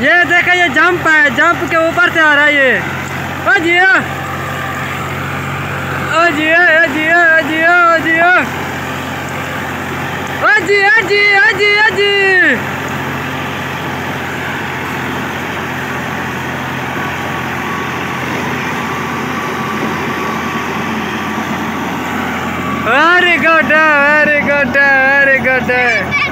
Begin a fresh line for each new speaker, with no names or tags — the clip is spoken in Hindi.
ये देखो ये जंप है, जंप के ऊपर से आ रहा है ये। ओ जिया ओ जिया ओ जिया ओ जिया ओ जिया ओ जिया जी ओ जिया जी। Very good very good very good.